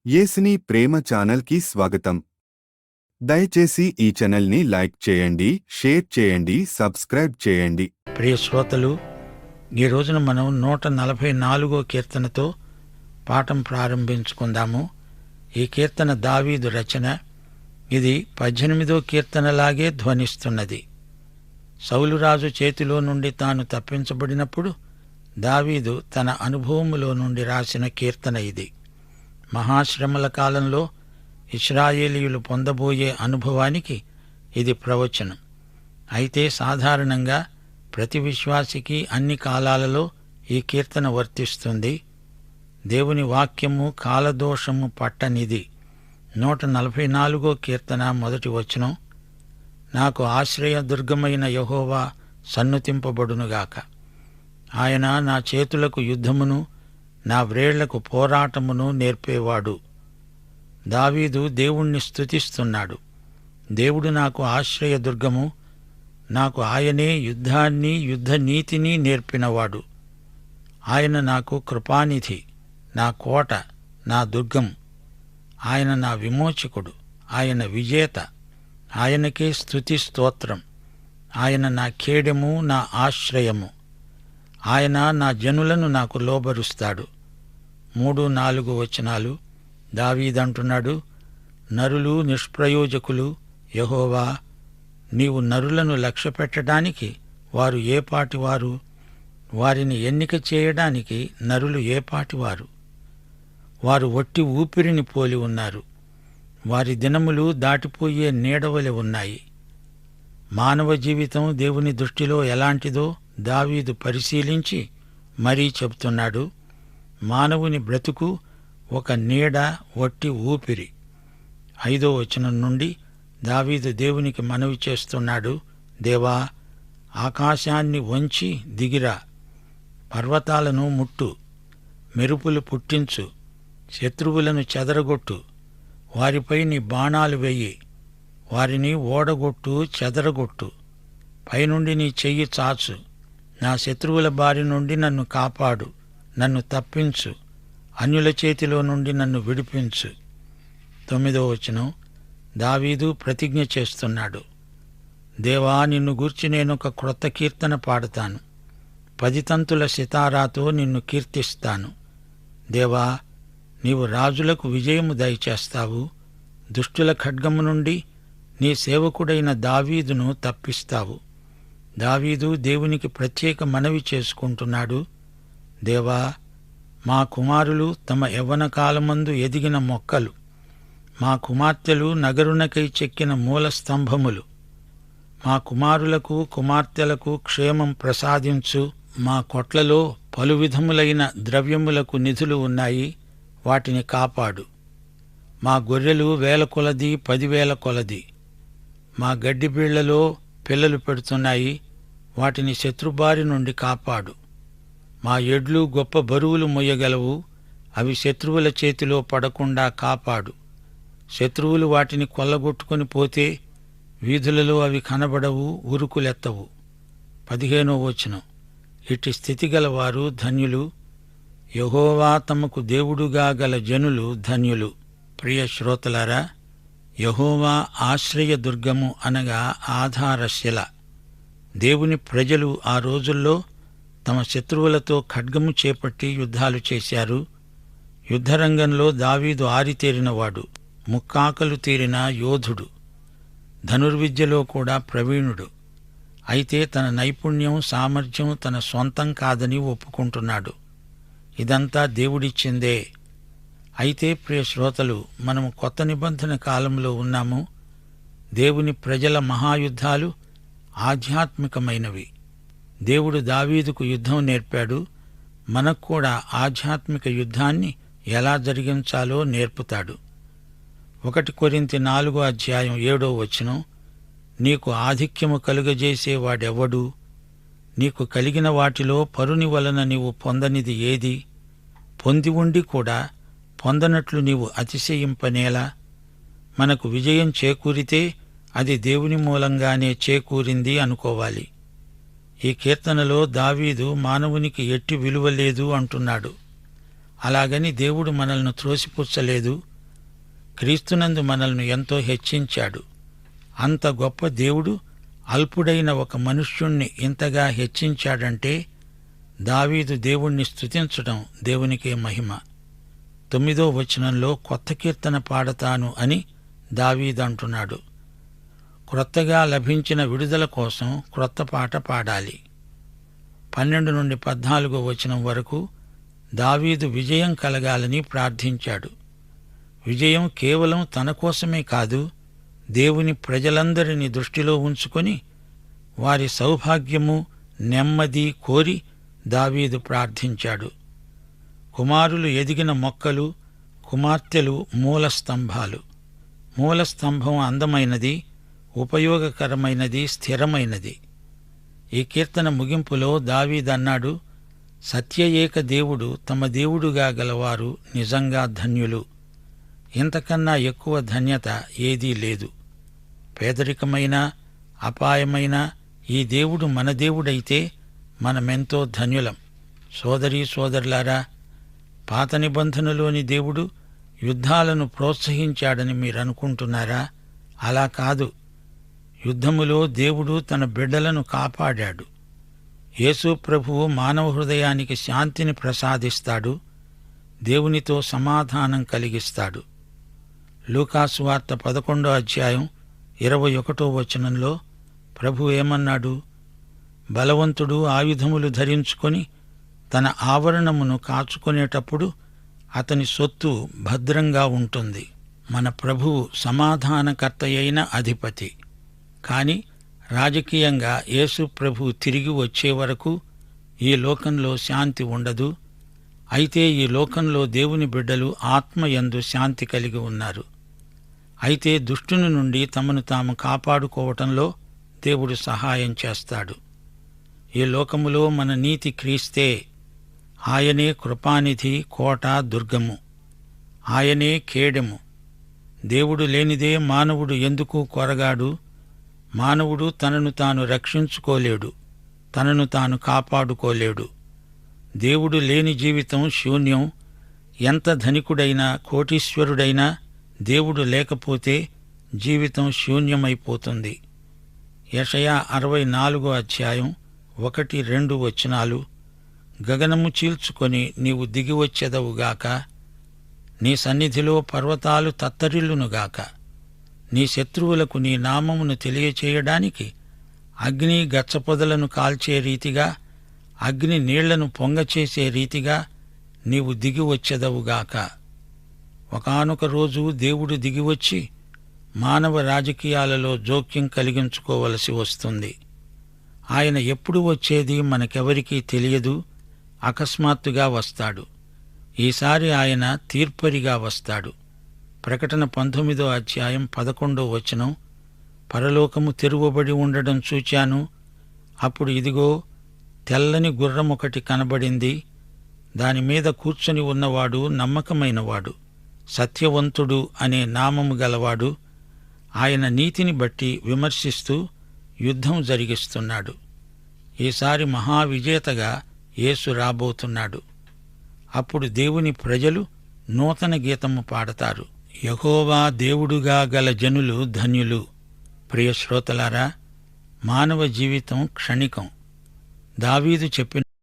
యేసుని ప్రేమ ఛానల్కి స్వాగతం. దయచేసి ఈ ఛానల్ని లైక్ చేయండి, షేర్ చేయండి, సబ్స్క్రైబ్ చేయండి. ప్రియ శ్రోతలు, ఈ రోజున మనం 144 కీర్తనతో పాఠం ప్రారంభించుకుందాము. ఈ కీర్తన దావీదు రచన. ఇది 18వ కీర్తనలాగే ధ్వనిస్తున్నది. సౌలురాజు చేతిలో నుండి తాను తప్పించబడినప్పుడు దావీదు తన అనుభవములో నుండి రాసిన కీర్తన ఇది. మహాశ్రమల కాలంలో ఇశ్రాయేలీయులు పొందబోయే అనుభవానికి ఇది ప్రవచనం. అయితే సాధారణంగా ప్రతి విశ్వాసికి అన్ని కాలాలలో ఈ కీర్తన వర్తిస్తుంది. దేవుని వాక్యము కాలదోషము పట్టనిది. 144 కీర్తన మొదటి వచనం, నాకు ఆశ్రయదుర్గమైన యెహోవా సన్నుతింపబడునుగాక. ఆయన నా చేతులకు యుద్ధమును, నా వ్రేళ్లకు పోరాటమును నేర్పేవాడు. దావీదు దేవుణ్ణి స్తుతిస్తున్నాడు. దేవుడు నాకు ఆశ్రయదుర్గము, నాకు ఆయనే యుద్ధాన్ని, యుద్ధనీతిని నేర్పినవాడు. ఆయన నాకు కృపానిధి, నా కోట, నా దుర్గం. ఆయన నా విమోచకుడు, ఆయన విజేత. ఆయనకే స్తుతి స్తోత్రం. ఆయన నా కేడెము, నా ఆశ్రయము. ఆయన నా జనులను నాకు లోబరుస్తాడు. 3-4 వచనాలు. దావీదంటున్నాడు, నరులు నిష్ప్రయోజకులు, యెహోవా నీవు నరులను లక్ష్యపెట్టడానికి వారు ఏపాటివారు? వారిని ఎన్నిక చేయడానికి నరులు ఏపాటివారు? వారు వట్టి ఊపిరిని పోలి ఉన్నారు. వారి దినములు దాటిపోయే నీడవలె ఉన్నాయి. మానవ జీవితం దేవుని దృష్టిలో ఎలాంటిదో దావీదు పరిశీలించి మరీ చెబుతున్నాడు. మానవుని బ్రతుకు ఒక నీడ, వట్టి ఊపిరి. 5వ వచనం నుండి దావీదు దేవునికి మనవి చేస్తున్నాడు, దేవా, ఆకాశాన్ని వంచి దిగిరా, పర్వతాలను ముట్టు, మెరుపులు పుట్టించు, శత్రువులను చెదరగొట్టు, వారిపై నీ బాణాలు వెయ్యి, వారిని ఓడగొట్టు, చెదరగొట్టు, పైనుండి నీ చెయ్యి చాచు, నా శత్రువుల బారి నుండి నన్ను కాపాడు, నన్ను తప్పించు, అన్యుల చేతిలో నుండి నన్ను విడిపించు. 9వ వచనం, దావీదు ప్రతిజ్ఞ చేస్తున్నాడు, దేవా, నిన్ను గూర్చి నేనొక క్రొత్త కీర్తన పాడుతాను, 10 తంతుల సితారాతో నిన్ను కీర్తిస్తాను. దేవా, నీవు రాజులకు విజయము దయచేస్తావు, దుష్టుల ఖడ్గము నుండి నీ సేవకుడైన దావీదును తప్పిస్తావు. దావీదు దేవునికి ప్రత్యేక మనవి చేసుకుంటున్నాడు, దేవా, మా కుమారులు తమ యవ్వన కాలమందు ఎదిగిన మొక్కలు, మా కుమార్తెలు నగరునకై చెక్కిన మూల స్తంభములు. మా కుమారులకు కుమార్తెలకు క్షేమం ప్రసాదించు. మా కొట్లలో పలు విధములైన ద్రవ్యములకు నిధులు ఉన్నాయి, వాటిని కాపాడు. మా గొర్రెలు 1000 కొలది, 10,000 కొలది. మా గడ్డిబీళ్లలో పిల్లలు పెడుతున్నాయి, వాటిని శత్రుబారి నుండి కాపాడు. మా ఎడ్లు గొప్ప బరువులు మొయ్యగలవు, అవి శత్రువుల చేతిలో పడకుండా కాపాడు. శత్రువులు వాటిని కొల్లగొట్టుకుని పోతే వీధులలో అవి కనబడవు, ఉరుకులెత్తవు. 15వ వచనం, ఇట్టి స్థితి గలవారు ధన్యులు, యెహోవా తమకు దేవుడుగా గల జనులు ధన్యులు. ప్రియ శ్రోతలారా, యెహోవా ఆశ్రయదుర్గము అనగా ఆధారశిల. దేవుని ప్రజలు ఆ రోజుల్లో తమ శత్రువులతో ఖడ్గము చేపట్టి యుద్ధాలు చేశారు. యుద్ధరంగంలో దావీదు ఆరితేరినవాడు, ముక్కాకలు తీరిన యోధుడు, ధనుర్విద్యలో కూడా ప్రవీణుడు. అయితే తన నైపుణ్యం, సామర్థ్యం తన సొంతం కాదని ఒప్పుకుంటున్నాడు. ఇదంతా దేవుడిచ్చిందే. అయితే ప్రియ శ్రోతలు, మనము కొత్త నిబంధన కాలంలో ఉన్నాము. దేవుని ప్రజల మహాయుద్ధాలు ఆధ్యాత్మికమైనవి. దేవుడు దావీదుకు యుద్ధం నేర్పాడు. మనకు కూడా ఆధ్యాత్మిక యుద్ధాన్ని ఎలా జరిగించాలో నేర్పుతాడు. 1 కొరింథీ 4వ అధ్యాయం 7వ వచనం, నీకు ఆధిక్యము కలుగజేసేవాడెవడు? నీకు కలిగిన వాటిలో పరుని వలన నీవు పొందనిది ఏది? పొంది ఉండి కూడా పొందనట్లు నీవు అతిశయింపనేలా? మనకు విజయం చేకూరితే అది దేవుని మూలంగానే చేకూరింది అనుకోవాలి. ఈ కీర్తనలో దావీదు మానవునికి ఎట్టి విలువ లేదు అంటున్నాడు. అలాగని దేవుడు మనల్ని త్రోసిపుచ్చలేదు. క్రీస్తునందు మనల్ని ఎంతో హెచ్చించాడు. అంత గొప్ప దేవుడు అల్పుడైన ఒక మనుష్యుణ్ణి ఇంతగా హెచ్చించాడంటే దావీదు దేవుణ్ణి స్తుతించడం దేవునికే మహిమ. 9వ వచనంలో కొత్త కీర్తన పాడతాను అని దావీదు అంటున్నాడు. క్రొత్తగా లభించిన విడుదల కోసం క్రొత్త పాట పాడాలి. 12 నుండి 14వ వచనం వరకు దావీదు విజయం కలగాలని ప్రార్థించాడు. విజయం కేవలం తన కోసమే కాదు, దేవుని ప్రజలందరినీ దృష్టిలో ఉంచుకొని వారి సౌభాగ్యము, నెమ్మది కోరి దావీదు ప్రార్థించాడు. కుమారులు ఎదిగిన మొక్కలు, కుమార్తెలు మూలస్తంభాలు. మూలస్తంభం అందమైనది, ఉపయోగకరమైనది, స్థిరమైనది. ఈ కీర్తన ముగింపులో దావీదన్నాడు, సత్య ఏక దేవుడు తమ దేవుడుగా గలవారు నిజంగా ధన్యులు. ఇంతకన్నా ఎక్కువ ధన్యత ఏదీ లేదు. పేదరికమైన, అపాయమైన ఈ దేవుడు మన దేవుడైతే మనమెంతో ధన్యులం. సోదరీ సోదరులారా, పాత నిబంధనలోని దేవుడు యుద్ధాలను ప్రోత్సహించాడని మీరనుకుంటున్నారా? అలా కాదు. యుద్ధములో దేవుడు తన బిడ్డలను కాపాడాడు. యేసు ప్రభువు మానవ హృదయానికి శాంతిని ప్రసాదిస్తాడు, దేవునితో సమాధానం కలిగిస్తాడు. లూకాసు వార్త 11వ అధ్యాయం 21వ వచనంలో ప్రభు ఏమన్నాడు? బలవంతుడు ఆయుధములు ధరించుకొని తన ఆవరణమును కాచుకొనేటప్పుడు అతని సొత్తు భద్రంగా ఉంటుంది. మన ప్రభువు సమాధానకర్తయైన అధిపతి. కాని రాజకీయంగా యేసు ప్రభు తిరిగి వచ్చే వరకు ఈ లోకంలో శాంతి ఉండదు. అయితే ఈ లోకంలో దేవుని బిడ్డలు ఆత్మయందు శాంతి కలిగి ఉన్నారు. అయితే దుష్టుని నుండి తమను తాము కాపాడుకోవటంలో దేవుడు సహాయం చేస్తాడు. ఈ లోకములో మన నీతి క్రీస్తే. ఆయనే కృపానిధి, కోట, దుర్గము. ఆయనే కేడెము. దేవుడు లేనిదే మానవుడు ఎందుకు కొరగాడు? మానవుడు తనను తాను రక్షించుకోలేడు, తనను తాను కాపాడుకోలేడు. దేవుడు లేని జీవితం శూన్యం. ఎంత ధనికుడైనా, కోటీశ్వరుడైనా దేవుడు లేకపోతే జీవితం శూన్యమైపోతుంది. యెషయా 64వ అధ్యాయం 1-2 వచనాలు. గగనము చీల్చుకొని నీవు దిగివచ్చెదవుగాక, నీ సన్నిధిలో పర్వతాలు తత్తరిల్లునుగాక. నీ శత్రువులకు నీ నామమును తెలియచేయడానికి అగ్ని గచ్చపొదలను కాల్చే రీతిగా, అగ్ని నీళ్లను పొంగచేసే రీతిగా నీవు దిగివచ్చెదవుగాక. ఒకానొక రోజు దేవుడు దిగివచ్చి మానవ రాజకీయాలలో జోక్యం కలిగించుకోవలసి వస్తుంది. ఆయన ఎప్పుడు వచ్చేది మనకెవరికీ తెలియదు. అకస్మాత్తుగా వస్తాడు. ఈసారి ఆయన తీర్పరిగా వస్తాడు. ప్రకటన 19వ అధ్యాయం 11వ వచనం. పరలోకము తెరువబడి ఉండడం చూచాను. అప్పుడు ఇదిగో, తెల్లని గుర్రమొకటి కనబడింది. దానిమీద కూర్చొని ఉన్నవాడు నమ్మకమైనవాడు, సత్యవంతుడు అనే నామము గలవాడు. ఆయన నీతిని బట్టి విమర్శిస్తూ యుద్ధం జరిగిస్తున్నాడు. ఈసారి మహావిజేతగా యేసు రాబోతున్నాడు. అప్పుడు దేవుని ప్రజలు నూతన గీతము పాడతారు. యెహోవా దేవుడుగా గల జనులు ధన్యులు. ప్రియ శ్రోతలారా, మానవ జీవితం క్షణికం. దావీదు చెప్పిన